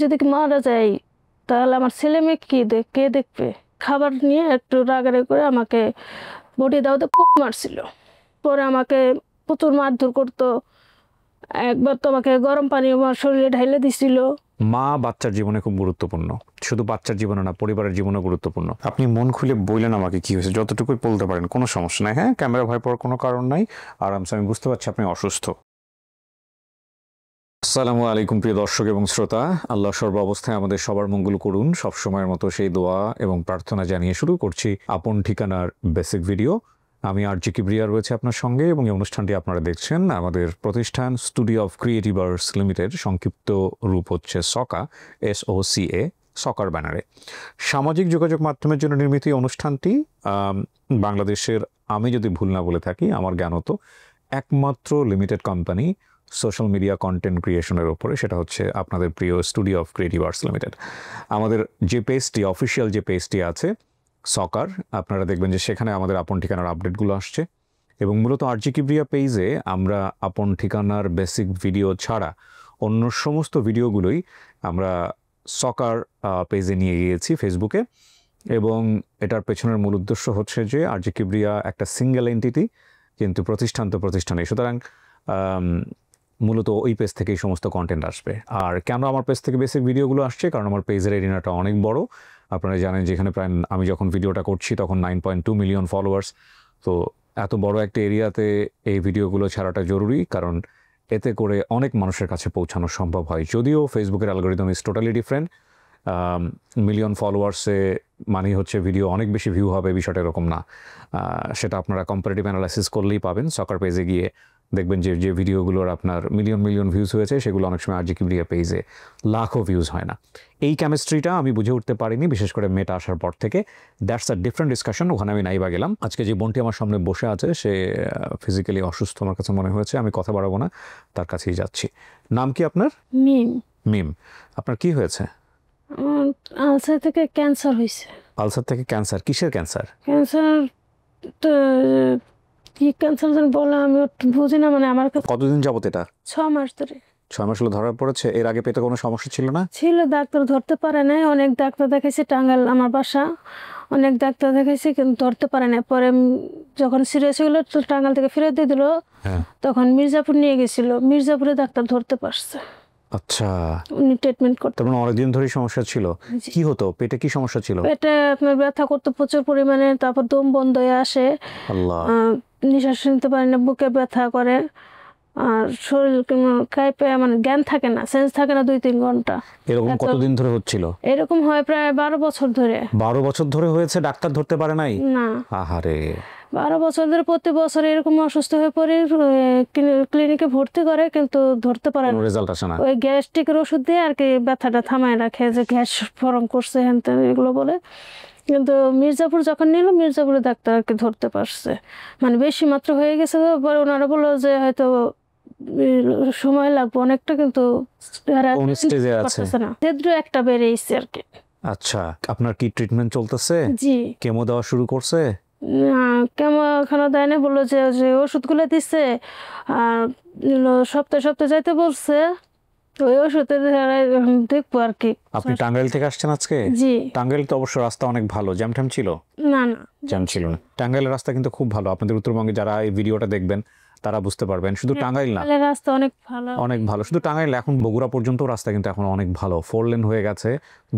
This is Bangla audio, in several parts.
যদি মারা যাই তাহলে আমার ছেলে মেয়ে কে দেখবে? খাবার নিয়ে একটু রাগারাগি করে আমাকে বটি দাও তো মারছিল। পরে আমাকে প্রচুর মারধর করতো। একবার তো আমাকে গরম পানি আমার শরীরে ঢাইলে দিছিল। মা বাচ্চার জীবনে খুব গুরুত্বপূর্ণ, শুধু বাচ্চার জীবনে না, পরিবারের জীবনে গুরুত্বপূর্ণ। আপনি মন খুলে বললেন আমাকে কি হয়েছে, যতটুকুই বলতে পারেন, কোনো সমস্যা নাই। হ্যাঁ, ক্যামেরা ভয় পাওয়ার কোনো কারণ নাই। আরামসে, আমি বুঝতে পারছি আপনি অসুস্থ। আসসালামু আলাইকুম প্রিয় দর্শক এবং শ্রোতা, আল্লাহ সর্ব অবস্থায় আমাদের সবার মঙ্গল করুন। সবসময়ের মতো সেই দোয়া এবং প্রার্থনা জানিয়ে শুরু করছি আপন ঠিকানার বেসিক ভিডিও। আমি আরজি কিবরিয়া রয়েছে আপনার সঙ্গে, এবং এই অনুষ্ঠানটি আপনারা দেখছেন আমাদের প্রতিষ্ঠান studio of creative arts limited, সংক্ষিপ্ত রূপ হচ্ছে সকা, SOCA, সকার ব্যানারে। সামাজিক যোগাযোগ মাধ্যমের জন্য নির্মিত এই অনুষ্ঠানটি বাংলাদেশের, আমি যদি ভুল না বলে থাকি, আমার জ্ঞানত একমাত্র limited company social media content ক্রিয়েশনের ওপরে, সেটা হচ্ছে আপনাদের প্রিয় studio of creative arts limited. আমাদের যে পেজটি, অফিসিয়াল যে পেজটি আছে সকার, আপনারা দেখবেন যে সেখানে আমাদের আপন ঠিকানার আপডেটগুলো আসছে। এবং মূলত আরজি কিবরিয়া পেজে আমরা আপন ঠিকানার বেসিক ভিডিও ছাড়া অন্য সমস্ত ভিডিওগুলোই আমরা সকার পেজে নিয়ে গিয়েছি ফেসবুকে। এবং এটার পেছনের মূল উদ্দেশ্য হচ্ছে যে আরজি কিবরিয়া একটা সিঙ্গেল এন্টিটি, কিন্তু প্রতিষ্ঠান তো প্রতিষ্ঠানে, সুতরাং মূলত ওই পেজ থেকেই সমস্ত কন্টেন্ট আসবে। আর কেন আমার পেজ থেকে বেসিক ভিডিওগুলো আসছে, কারণ আমার পেজের এরিনাটা অনেক বড়। আপনারা জানেন যেখানে প্রায়, আমি যখন ভিডিওটা করছি তখন 9.2 মিলিয়ন ফলোয়ার্স। তো এত বড় একটা এরিয়াতে এই ভিডিওগুলো ছাড়াটা জরুরি, কারণ এতে করে অনেক মানুষের কাছে পৌঁছানো সম্ভব হয়। যদিও ফেসবুকের algorithm is totally different. Million ফলোয়ার্সে মানে হচ্ছে ভিডিও অনেক বেশি ভিউ হবে, বিষয়টা এরকম না। সেটা আপনারা কম্পারেটিভ অ্যানালাইসিস করলেই পাবেন। সকার পেজে গিয়ে দেখবেন যে যে ভিডিওগুলোর আপনার মিলিয়ন ভিউজ হয়েছে, সেগুলো অনেক সময় আরজি কিবরিয়া পেজে লাখও ভিউজ হয় না। এই কেমিস্ট্রিটা আমি বুঝে উঠতে পারিনি, বিশেষ করে মেটা আসার পর থেকে। দ্যাটস আ ডিফারেন্ট ডিসকাশন, ওখানে আমি নাইবা গেলাম। আজকে যে বোনটি আমার সামনে বসে আছে, সে ফিজিক্যালি অসুস্থ আমার কাছে মনে হয়েছে, আমি কথা বাড়াবো না, তার কাছেই যাচ্ছি। নাম কি আপনার? মিম। মিম, আপনার কি হয়েছে? আলসার থেকে ক্যান্সার হয়েছে। আলসার থেকে ক্যান্সার? কিসের ক্যান্সার? ক্যান্সার তো কি ক্যান্সার যেন বলে, আমি বুঝি না। মানে আমার কাছে কতদিন যাবত এটা? 6 মাস ধরে। 6 মাস হলো ধরা পড়েছে? এর আগে পেটে কোনো সমস্যা ছিল না? ছিল, ডাক্তার ধরতে পারে নাই। অনেক ডাক্তার দেখাইছে, টাঙ্গাইল আমার বাসা, অনেক ডাক্তার দেখাইছে কিন্তু ধরতে পারে না। পরে যখন সিরিয়াস হলো তো টাঙ্গাইল থেকে ফেরত দিয়ে দিল। তখন মির্জাপুর নিয়ে গেছিল, মির্জাপুরে ডাক্তার ধরতে পারছে। আচ্ছা, উনি ট্রিটমেন্ট করতে। তার মানে অনেকদিন ধরেই সমস্যা ছিল। কি হতো পেটে, কি সমস্যা ছিল? পেটে আপনার ব্যথা করতো প্রচুর পরিমাণে, তারপর দম বন্ধ হয়ে আসে, আল্লাহ, নিঃশ্বাস নিতে পারে না, বুকে ব্যথা করে, আর শরীর কাঁপে, মানে জ্ঞান থাকে না, সেন্স থাকে না 2-3 ঘন্টা। এরকম কতদিন ধরে হচ্ছিল? এরকম হয় প্রায় 12 বছর ধরে। 12 বছর ধরে হয়েছে? ডাক্তার ধরতে পারে নাই? না। আহারে, 12 বছর ধরে প্রতি বছর এরকম অসুস্থ হয়ে পড়ে ক্লিনিকে ভর্তি করে, কিন্তু ধরতে পারে না, রেজাল্ট আসে না। ওই গ্যাস্ট্রিকের ওষুধ দিয়ে আর কি ব্যথাটা থামায় রাখে, যে গ্যাস ফরম করছে হ্যান ত্যান এগুলো বলে। কিন্তু মির্জাপুর যখন নিল, মির্জাপুরে ডাক্তার আর কি ধরতে পারছে, মানে বেশি মাত্রা হয়ে গেছে। পরে ওনারা বললো যে হয়তো সময় লাগবে অনেকটা, কিন্তু একটা বেড়েছে আর কি। আচ্ছা, আপনার কি ট্রিটমেন্ট চলতেছে? জি। কেমো দেওয়া শুরু করছে? কেমো এখনো দেয় না, বললো যে ওষুধগুলো দিচ্ছে আর সপ্তাহে সপ্তাহে যাইতে বলছে, ওই ওষুধের দেখবো আর কি। আপনি টাঙ্গাইল থেকে আসছেন আজকে? জি। টাঙ্গাইল তো অবশ্য রাস্তা অনেক ভালো, জ্যাম ট্যাম ছিল? না না, জ্যাম ছিল না। টাঙ্গাইলের রাস্তা কিন্তু খুব ভালো, আপনাদের উত্তরবঙ্গে যারা এই ভিডিওটা দেখবেন তারা বুঝতে পারবেন। শুধু টাঙ্গাইল না, রাস্তা অনেক ভালো, অনেক ভালো। শুধু টাঙ্গাইল, এখন বগুড়া পর্যন্ত রাস্তা কিন্তু এখন অনেক ভালো, 4 লেন হয়ে গেছে।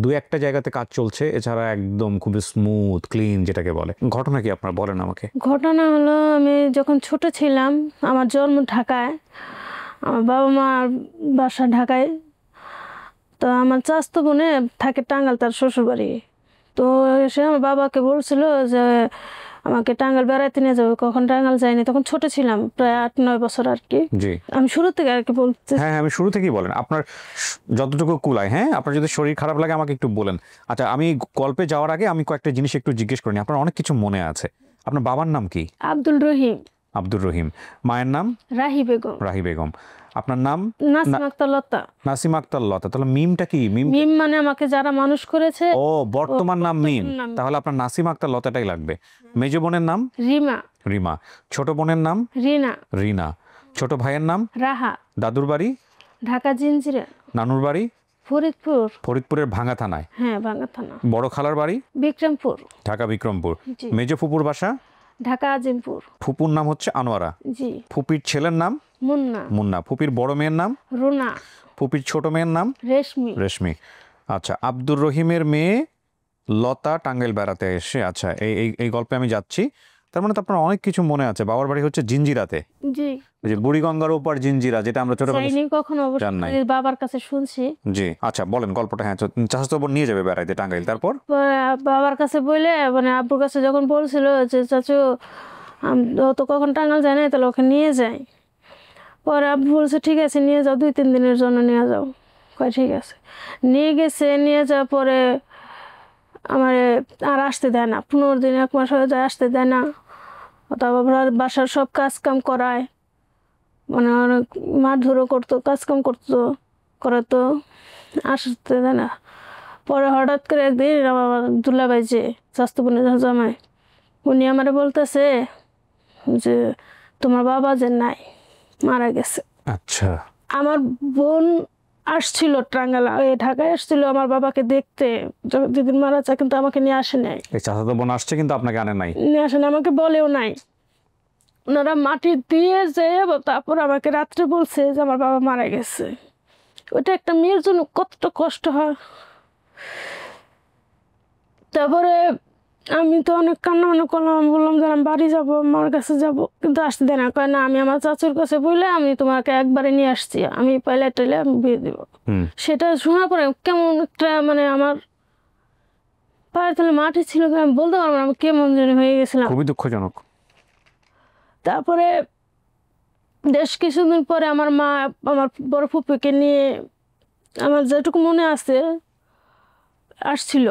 2-1টা জায়গাতে কাজ চলছে, এছাড়া একদম খুবই স্মুথ ক্লিন যেটাকে বলে। ঘটনা কি আপনার বলেন আমাকে। ঘটনা হলো, আমি যখন ছোট ছিলাম, আমার জন্ম ঢাকায়, আমার বাবা মার বাসা ঢাকায়। তো আমার চাচাতো বোনে থাকে টাঙ্গাইল, তার শ্বশুরবাড়ি। তো সে আমার বাবাকে বলছিল যে আমাকে টাঙ্গাইল বেড়াইতে নিয়ে যাবে। কখন টাঙ্গাইল যায়নি, তখন ছোট ছিলাম, প্রায় 8-9 বছর আর কি। জি, আমি শুরু থেকে আর কি বলতে। হ্যাঁ, আমি শুরু থেকেই বলেন, আপনার যতটুকু কুলায়। হ্যাঁ, আপনার যদি শরীর খারাপ লাগে আমাকে একটু বলেন। আচ্ছা, আমি গল্পে যাওয়ার আগে আমি কয়েকটা জিনিস একটু জিজ্ঞেস করিনি, আপনার অনেক কিছু মনে আছে। আপনার বাবার নাম কি? আব্দুল রহিম। আব্দুর রহিম। মায়ের নাম? রাহি বেগম। রাহি বেগম। আপনার নাম? নাসিম আক্তার লতা। নাসিম আক্তার লতা। তাহলে মিমটা কি? মিম মানে আমাকে যারা মানুষ করেছে। ও, বর্তমান নাম মিম। তাহলে আপনার নাসিম আক্তার লতাটাই লাগবে। মেজ বোনের নাম? রিমা। রিমা। ছোট বোনের নাম? রিনা। রিনা। ছোট ভাইয়ের নাম? রাহা। দাদুর বাড়ি? ঢাকা জিঞ্জিরা। নানুর বাড়ি? ফরিদপুর। ফরিদপুরের ভাঙ্গা থানায়? হ্যাঁ, ভাঙ্গা থানা। বড় খালার বাড়ি? বিক্রমপুর। ঢাকা বিক্রমপুর। জি। মেজো ফুপুর বাসা? ঢাকা আজিমপুর। ফুপুর নাম হচ্ছে আনোয়ারা? জি। ফুপির ছেলের নাম? মুন্না। মুন্না। ফুপির বড় মেয়ের নাম? রুনা। ফুপির ছোট মেয়ের নাম? রেশমি। রেশমি। আচ্ছা, আব্দুর রহিমের মেয়ে লতা টাঙ্গাইল বেড়াতে এসে, আচ্ছা এই এই এই গল্পে আমি যাচ্ছি। তার মানে তো আপনার অনেক কিছু মনে আছে। বাবার বাড়ি হচ্ছে জিঞ্জিরাতে? জি। ওই যে বুড়িগঙ্গার ওপার জিঞ্জিরা, যেটা আমরা ছোটবেলায় যাইনি কখনো, জান নাই। অবশ্যই বাবার কাছে শুনছি। জি, আচ্ছা বলেন গল্পটা। হ্যাঁ, চাচাতো বোন নিয়ে যাবে বেড়াইতে টাঙ্গাইল, তারপর? পরে বাবার কাছে বলে, মানে আব্বুর কাছে যখন বলছিল যে চাচু ও তো কখন টাঙ্গাইল যায় না, তাহলে ওকে নিয়ে যাই। পরে আব্বু বলছে ঠিক আছে নিয়ে যাও, 2-3 দিনের জন্য নিয়ে যাও। কয় ঠিক আছে। নিয়ে গেছে, নিয়ে যাওয়ার পরে আমার আর আসতে দেয় না, 15 দিন 1 মাস হয়ে যায়, আসতে দেয় না। তারপর বাসার সব কাজ কাম করায়, মানে অনেক মারধরও করতো, কাজ কাম করতো, করাতো, আসতে দেয় না। পরে হঠাৎ করে একদিন আমার দুলাভাই যে স্বাস্থ্য বোনের জামাই, উনি আমারে বলতেছে যে তোমার বাবা যে নাই, মারা গেছে। আচ্ছা। আমার বোন আসছিল টাঙ্গাইল, ঢাকায় আসছিল আমার বাবাকে দেখতে যেদিন মারা যায়, কিন্তু আমাকে নিয়ে আসে নাই। এই চাচাতো বোন আসছে কিন্তু আপনাকে আনে নাই? নিয়ে আসে না, আমাকে বলেও নাই। ওনারা মাটি দিয়ে যে তারপর আমাকে রাত্রে বলছে যে আমার বাবা মারা গেছে। ওটা একটা মেয়ের জন্য কতটা কষ্ট হয়। তারপরে আমি তো অনেক কান্না করলাম, আমি বললাম যে আমি বাড়ি যাবো, আমার কাছে যাব, কিন্তু আসতে দেয় না। কয় না, আমি আমার চাচুর কাছে বললে আমি তোমাকে একবারে নিয়ে আসছি, আমি পাইলে টাইলে আমি বিয়ে দেবো। সেটা শোনার পরে কেমন একটা, মানে আমার পায়ের তলে মাটি ছিল, আমি বলতে পারবো না, আমি কেমন যেন হয়ে গেছিলাম। খুবই দুঃখজনক। তারপরে বেশ কিছুদিন পরে আমার মা আমার বড় ফুপুকে নিয়ে, আমার যেটুকু মনে আছে, আসছিল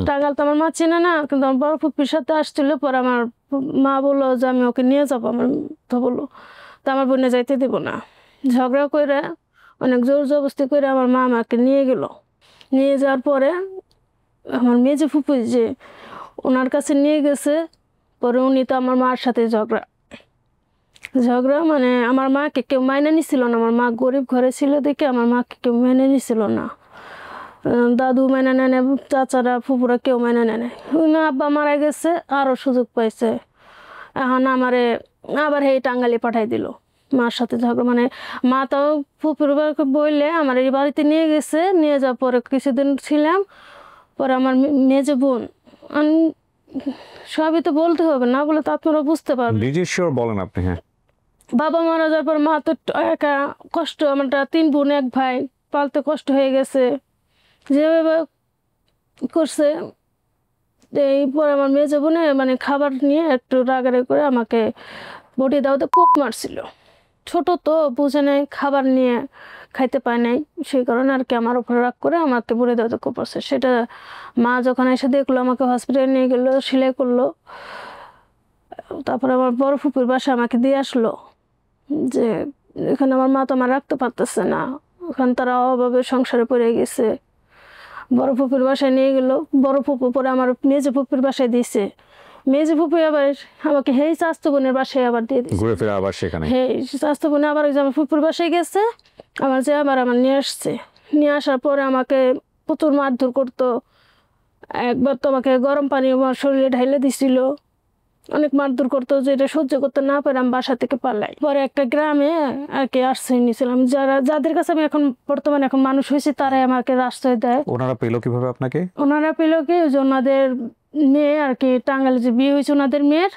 টাঙ্গাইল। তো আমার মা চেনে না, কিন্তু আমার বড় ফুপির সাথে আসছিল। পরে আমার মা বললো যে আমি ওকে নিয়ে যাবো। আমার তো বললো, তো আমার বোনে যাইতে দেবো না। ঝগড়া করে, অনেক জোর জবরদস্তি করে আমার মা আমাকে নিয়ে গেল। নিয়ে যাওয়ার পরে আমার মেজে ফুপু যে ওনার কাছে নিয়ে গেছে। পরে উনি তো আমার মার সাথে ঝগড়া, মানে আমার মাকে কেউ মাইনে নিছিল না। আমার মা গরিব ঘরে ছিল দেখে আমার মাকে কেউ মেনে নিছিল না। দাদু মেনে নেয়, চাচারা ফুপুরা কেউ মেনে নেয়। আব্বা মারা গেছে, আরও সুযোগ পাইছে। এখন আমারে আবার এই টাঙ্গাইলে পাঠাই দিল মার সাথে ঝগড়া। মানে মা তাও ফুপুর বললে আমার এই বাড়িতে নিয়ে গেছে। নিয়ে যাওয়ার পরে কিছুদিন ছিলাম। পরে আমার মেজো বোন, সবই তো বলতে হবে, না বলে তো আপনারা বুঝতে পারবেন। শিওর বলেন আপনি। হ্যাঁ। বাবা মারা যাওয়ার পর মা তো একা কষ্ট, আমার 3 বোন 1 ভাই, পালতে কষ্ট হয়ে গেছে। যেভাবে করছে, এই পরে আমার মেজো বোনে মানে খাবার নিয়ে একটু রাগারাগি করে আমাকে বটি দাওতে কোপ মারছিল। ছোট তো বুঝে নেই, খাবার নিয়ে খাইতে পায় নাই, সেই কারণে আর কি আমার উপরে রাগ করে আমাকে বটি দাওতে কোপ মারছে। সেটা মা যখন এসে দেখলো, আমাকে হসপিটালে নিয়ে গেলো, সেলাই করলো। তারপরে আমার বড় ফুপুর বাসা আমাকে দিয়ে আসলো, যে এখানে আমার মা তো আমার রাখতে পারতেছে না, ওখানে তারা অভাবে সংসারে পড়ে গেছে। বড় ফুপুর বাসায় নিয়ে গেলো। বড় ফুপু পরে আমার মেজো ফুপুর বাসায় দিয়েছে। মেজো ফুপু আবার আমাকে হেই স্বাস্থ্য বোনের বাসায় আবার দিয়ে দিয়েছে। ঘুরে ফিরে আবার সেখানে? হেই স্বাস্থ্য বোনে আবার ওই যে আমার ফুপুর বাসায় গেছে, আমার যে আবার আমার নিয়ে আসছে। নিয়ে আসার পরে আমাকে প্রচুর মারধর করতো। একবার তো আমাকে গরম পানি আমার শরীরে ঢাইলে দিছিল, অনেক মারধর করতো, যেটা সহ্য করতে না পারে আমি বাসা থেকে পালাই। পরে একটা গ্রামে আর কি আশ্রয় নিয়েছিলাম। যাদের কাছে আমি এখন বর্তমানে এখন মানুষ হয়েছি, তারাই আমাকে আশ্রয় দেয়। ওনারা পেলো কিভাবে আপনাকে? ওনারা পেলো কি, ওই যে ওনাদের মেয়ে আর কি টাঙ্গাইলে যে বিয়ে হয়েছে ওনাদের মেয়ের,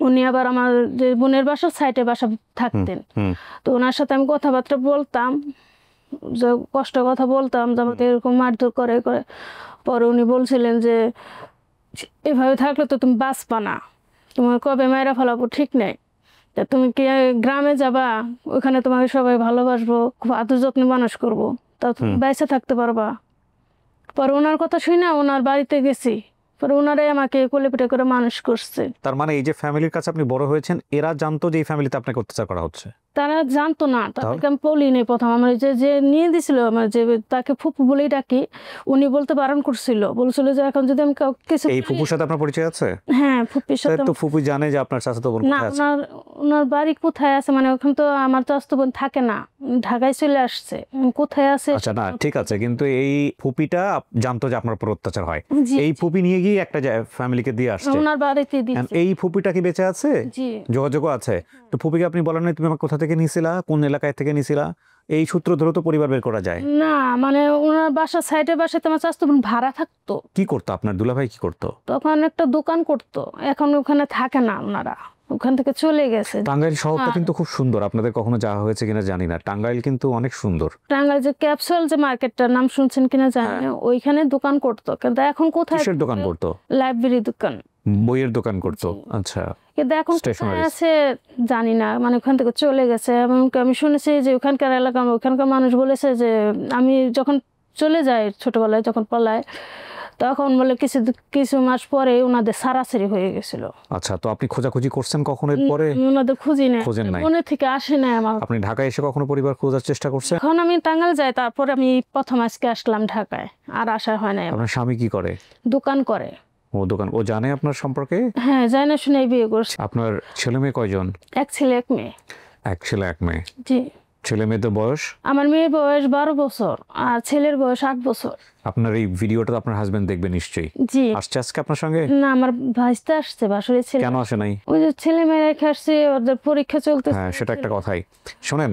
উনি আবার আমার যে বোনের বাসা সাইডে বাসা থাকতেন। তো ওনার সাথে আমি কথাবার্তা বলতাম, যে কষ্ট কথা বলতাম, যে আমাকে এরকম মারধর করে করে। পরে উনি বলছিলেন যে এভাবে থাকলে তো তুমি বাঁচবা না, তোমার কবে মেয়েরা ফেলাবো ঠিক নেই, তা তুমি কি গ্রামে যাবা, ওখানে তোমাকে সবাই ভালোবাসবো, খুব আদর যত্নে মানুষ করবো, তা তুমি বেঁচে থাকতে পারবা। পরে ওনার কথা শুনে ওনার বাড়িতে গেছি। পরে ওনারাই আমাকে কোলে পিঠে করে মানুষ করছে। তার মানে এই যে ফ্যামিলির কাছে আপনি বড় হয়েছেন, এরা জানতো যে এই ফ্যামিলিতে আপনাকে অত্যাচার করা হচ্ছে? তারা জানতো না, তাদেরকে আমি বলিনি প্রথম। আমার যে যে নিয়ে দিছিল, আমার যে তাকে ফুপু বলেই ডাকি, উনি বলতে বারণ করছিল, বলছিল যে এখন যদি আমি কিছু এই ফুপুর সাথে আপনার পরিচয় আছে? হ্যাঁ, ফুপির সাথে। তো ফুপু জানে যে আপনার চাচাতো বোন না, কোথায় আছে? ওনার বাড়ি কোথায় আছে, মানে ওখানে তো আমার চাচাতো বোন থাকে না, ঢাকায় চলে আসছে, কোথায় আছে। আচ্ছা, না ঠিক আছে, কিন্তু এই ফুপিটা জানতো যে আপনার উপর অত্যাচার হয়, জি, এই ফুপি নিয়ে গিয়ে একটা ফ্যামিলিকে দিয়ে আসছে। ওনার বাড়িতে And দিচ্ছে। এই ফুপিটা কি বেঁচে আছে? জি, যোগাযোগও আছে? তো ফুপিকে আপনি বলেন না তুমি আমাকে কোথা থেকে নিয়েছিলা, কোন এলাকায় থেকে নিয়েছিলা? এই সূত্র ধরে তো পরিবার বের করা যায়। না মানে ওনার বাসা সাইডে বাসাতে আমার চাচাতো বোন ভাড়া থাকতো। কি করতো আপনার দুলাভাই, কি করতো? তখন একটা দোকান করতো, এখন ওখানে থাকে না, ওনারা ওখান থেকে চলে গেছে। টাঙ্গাইল শহরটা আর- কিন্তু খুব সুন্দর, আপনাদের কখনো যাওয়া হয়েছে কিনা জানি না, টাঙ্গাইল কিন্তু অনেক সুন্দর। টাঙ্গাইল যে ক্যাপসুল যে মার্কেটটার নাম শুনছেন কিনা জানি না, ওইখানে দোকান করতো, কিন্তু এখন কোথায়? কিসের দোকান করতো? লাইব্রেরি দোকান, বইয়ের দোকান করতো। আচ্ছা, কিন্তু এখন কোথায় Stationaries। আছে জানি না, মানে ওখান থেকে চলে গেছে। এবং আমি শুনেছি যে ওখানকার এলাকা, ওখানকার মানুষ বলেছে যে আমি যখন চলে যাই ছোটবেলায়, যখন পলায়, তখন বলে কিছু মাস পরে ওনাদের সারাসারি হয়ে গেছিল। আচ্ছা, তো আপনি খোঁজাখুঁজি করছেন কখনো পরে? আমি ওনাদের খুঁজি না, খোঁজেন নাই? মনে থেকে আসে না আমার। আপনি ঢাকায় এসে কখনো পরিবার খোঁজার চেষ্টা করছেন? এখন আমি টাঙ্গাইল যাই, তারপরে আমি প্রথম আজকে আসলাম ঢাকায়, আর আসা হয় না। আপনার স্বামী কি করে? দোকান করে। ও জানে আপনার সম্পর্কে? হ্যাঁ, জানি না, শুনে বিয়ে করছে। আপনার ছেলে মেয়ে কয়জন? এক ছেলে এক মেয়ে। এক ছেলে এক মেয়ে। জি, ছেলে মেয়েদের বয়স? আমার মেয়ের বয়স 12 বছর আর ছেলের বয়স 8 বছর। আপনার এই ভিডিওটা তো আপনার হাজবেন্ড দেখবে নিশ্চয়ই। জি, আসছে আজকে আপনার সঙ্গে? না, আমার ভাইস্তে আসছে, বাসুরের ছেলে। কেন আসে নাই? ওই যে ছেলে মেয়ে রেখে আসছে, ওদের পরীক্ষা চলতেছে। হ্যাঁ, সেটা একটা কথাই। শোনেন,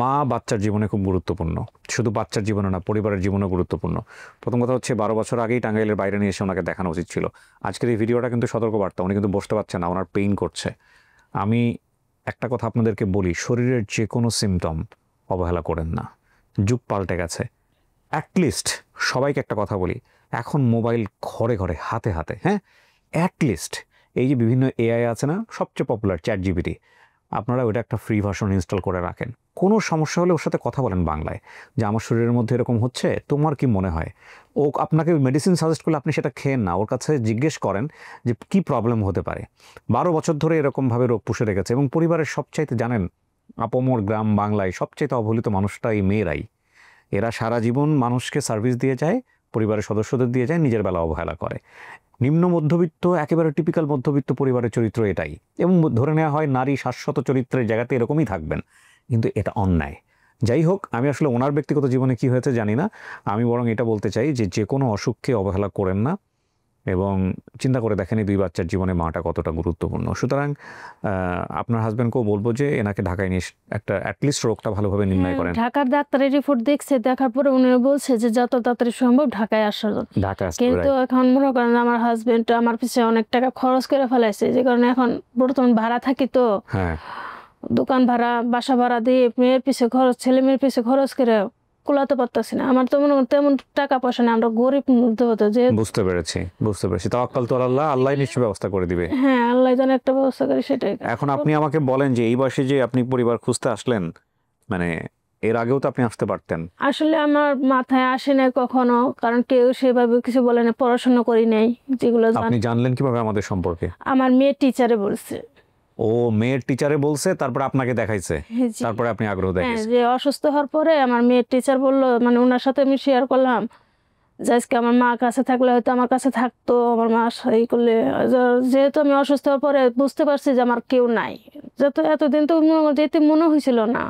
মা বাচ্চার জীবনে খুব গুরুত্বপূর্ণ, শুধু বাচ্চার জীবনে না, পরিবারের জীবনে গুরুত্বপূর্ণ। প্রথম কথা হচ্ছে 12 বছর আগেই টাঙ্গাইলের বাইরে নিয়ে এসে ওনাকে দেখানো উচিত ছিল। আজকের এই ভিডিওটা কিন্তু সতর্কবার্তা, উনি কিন্তু বসতে পারছেন না, ওনার পেইন করছে। আমি একটা কথা আপনাদেরকে বলি, শরীরের যে কোনো সিমটম অবহেলা করেন না, যুগ পাল্টে গেছে। অ্যাটলিস্ট সবাইকে একটা কথা বলি, এখন মোবাইল ঘরে ঘরে হাতে হাতে, হ্যাঁ, অ্যাটলিস্ট এই যে বিভিন্ন এআই আছে না, সবচেয়ে পপুলার চ্যাটজিপিটি, আপনারা ওটা একটা ফ্রি ভার্সন ইনস্টল করে রাখেন। কোনো সমস্যা হলে ওর সাথে কথা বলেন বাংলায়, যে আমার শরীরের মধ্যে এরকম হচ্ছে, তোমার কি মনে হয়? ও আপনাকে মেডিসিন সাজেস্ট করলে আপনি সেটা খেয়েন না, ওর কাছে জিজ্ঞেস করেন যে কি প্রবলেম হতে পারে। 12 বছর ধরে এরকমভাবে রোগ পুষে রেখেছে, এবং পরিবারের সবচাইতে জানেন, আপামর গ্রাম বাংলায় সবচাইতে অবহেলিত মানুষটা এই মেয়েরাই। এরা সারা জীবন মানুষকে সার্ভিস দিয়ে যায়, পরিবারের সদস্যদের দিয়ে যায়, নিজের বেলা অবহেলা করে। নিম্ন মধ্যবিত্ত, একেবারে টিপিক্যাল মধ্যবিত্ত পরিবারের চরিত্র এটাই, এবং ধরে নেওয়া হয় নারী শাশ্বত চরিত্রের জায়গাতে এরকমই থাকবেন, কিন্তু এটা অন্যায়। যাই হোক, আমি আসলে ওনার ব্যক্তিগত জীবনে কি হয়েছে জানি না, আমি বরং এটা বলতে চাই যে যে কোনো অসুখকে অবহেলা করেন না, এবং চিন্তা করে দেখেন এই 2 বাচ্চার জীবনে মাটা কতটা গুরুত্বপূর্ণ। সুতরাং আপনার হাজব্যান্ডকেও বলবো যে এনাকে ঢাকায় নিয়ে একটা অ্যাটলিস্ট রোগটা ভালোভাবে নির্ণয় করেন। ঢাকার ডাক্তারের রিপোর্ট দেখছে, দেখার পরে উনি বলছে যে যত তাড়াতাড়ি সম্ভব ঢাকায় আসার জন্য। ঢাকা আসতে কিন্তু এখন মনে করেন আমার হাজবেন্ড আমার পিছনে অনেক টাকা খরচ করে ফেলাইছে, যে কারণে এখন বর্তমান ভাড়া থাকি তো, হ্যাঁ, দোকান ভাড়া, বাসা ভাড়া দিয়ে মেয়ের পিছে খরচ, ছেলে মেয়ের পিছে খরচ করে কুলাতে পারতাছি না। আমার তো মনে করেন তেমন টাকা পয়সা না, আমরা গরিব মধ্যে হতো যে। বুঝতে পেরেছি। তাওয়াক্কাল তো আল্লাহ, আল্লাহ নিশ্চয়ই ব্যবস্থা করে দিবে। হ্যাঁ, আল্লাহ যেন একটা ব্যবস্থা করে, সেটাই। এখন আপনি আমাকে বলেন যে এই বয়সে যে আপনি পরিবার খুঁজতে আসলেন, মানে এর আগেও তো আপনি আসতে পারতেন। আসলে আমার মাথায় আসে না কখনো, কারণ কেউ সেভাবে কিছু বলে না, পড়াশোনা করি নাই যেগুলো আপনি জানলেন কিভাবে আমাদের সম্পর্কে? আমার মেয়ে টিচারে বলছে। ও মেয়ের টিচারে বলছে, তারপর আপনাকে দেখাইছে, জি। তারপরে আপনি আগ্রহ হ্যাঁ, দেখাইছেন। যে অসুস্থ হওয়ার পরে আমার মেয়ের টিচার বললো, মানে ওনার সাথে আমি শেয়ার করলাম যে আজকে আমার মা কাছে থাকলে হয়তো আমার কাছে থাকতো, আমার মা এই করলে। যেহেতু আমি অসুস্থ হওয়ার পরে বুঝতে পারছি যে আমার কেউ নাই, এতদিন তো যেতে মনে হয়েছিল না,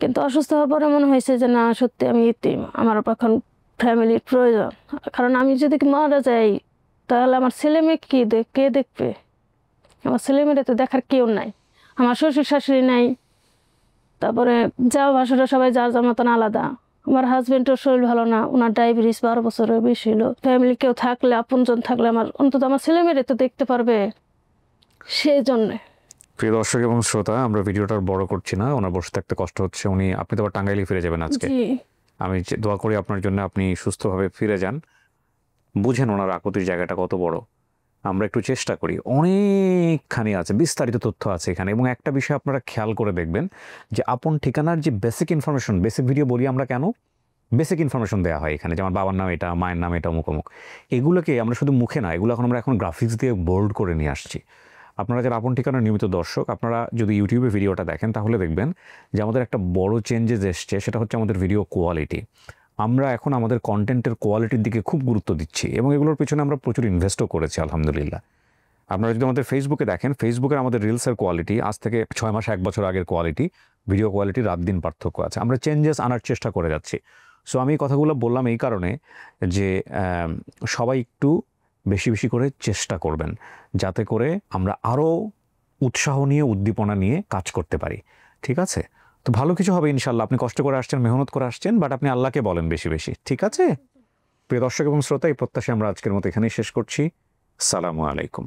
কিন্তু অসুস্থ হওয়ার পরে মনে হয়েছে যে না, সত্যি আমি ইতিম, আমার এখন ফ্যামিলির প্রয়োজন। কারণ আমি যদি মারা যাই, তাহলে আমার ছেলে মেয়ে কে দেখবে? আমার ছেলে মেয়েরা তো দেখার কেউ নাই, আমার শ্বশুর শাশুড়ি নাই, তারপরে যাও ভাষাটা সবাই যার যার মতন আলাদা। আমার হাজবেন্ডের শরীর ভালো না, ওনার ডায়াবেটিস 12 বছরের বেশি হলো। ফ্যামিলি কেউ থাকলে, আপনজন থাকলে আমার অন্তত আমার ছেলে মেয়েরা তো দেখতে পারবে, সেই জন্যে। প্রিয় দর্শক এবং শ্রোতা, আমরা ভিডিওটা আর বড় করছি না, ওনার বসে থাকতে কষ্ট হচ্ছে, আপনি তো আবার টাঙ্গাইলে ফিরে যাবেন আজকে। জি, আমি দোয়া করি আপনার জন্য, আপনি সুস্থভাবে ফিরে যান। বুঝেন ওনার আকুতির জায়গাটা কত বড়। আমরা একটু চেষ্টা করি, অনেকখানি আছে, বিস্তারিত তথ্য আছে এখানে। এবং একটা বিষয় আপনারা খেয়াল করে দেখবেন যে আপন ঠিকানার যে বেসিক ইনফরমেশন, বেসিক ভিডিও বলি আমরা কেন, বেসিক ইনফরমেশন দেওয়া হয় এখানে, যেমন বাবার নাম এটা, মায়ের নাম এটা, অমুক অমুক। এগুলোকে আমরা শুধু মুখে না, এগুলো আমরা এখন গ্রাফিক্স দিয়ে বোল্ড করে নিয়ে আসছি। আপনারা যারা আপন ঠিকানার নিয়মিত দর্শক, আপনারা যদি ইউটিউবে ভিডিওটা দেখেন তাহলে দেখবেন যে আমাদের একটা বড় চেঞ্জেস এসছে, সেটা হচ্ছে আমাদের ভিডিও কোয়ালিটি। আমরা এখন আমাদের কন্টেন্টের কোয়ালিটির দিকে খুব গুরুত্ব দিচ্ছি এবং এগুলোর পিছনে আমরা প্রচুর ইনভেস্টও করেছি আলহামদুলিল্লাহ। আপনারা যদি আমাদের ফেসবুকে দেখেন, ফেসবুকের আমাদের রিলসের কোয়ালিটি আজ থেকে 6 মাস 1 বছর আগের কোয়ালিটি, ভিডিও কোয়ালিটি রাত দিন পার্থক্য আছে। আমরা চেঞ্জেস আনার চেষ্টা করে যাচ্ছি। সো আমি কথাগুলো বললাম এই কারণে যে সবাই একটু বেশি বেশি করে চেষ্টা করবেন, যাতে করে আমরা আরও উৎসাহ নিয়ে, উদ্দীপনা নিয়ে কাজ করতে পারি। ঠিক আছে? তো ভালো কিছু হবে ইনশাল্লাহ। আপনি কষ্ট করে আসছেন, মেহনত করে আসছেন, বাট আপনি আল্লাহকে বলেন বেশি বেশি। ঠিক আছে প্রিয় দর্শক এবং শ্রোতা, এই প্রত্যাশা আমরা আজকের মতো এখানেই শেষ করছি। আসসালামু আলাইকুম।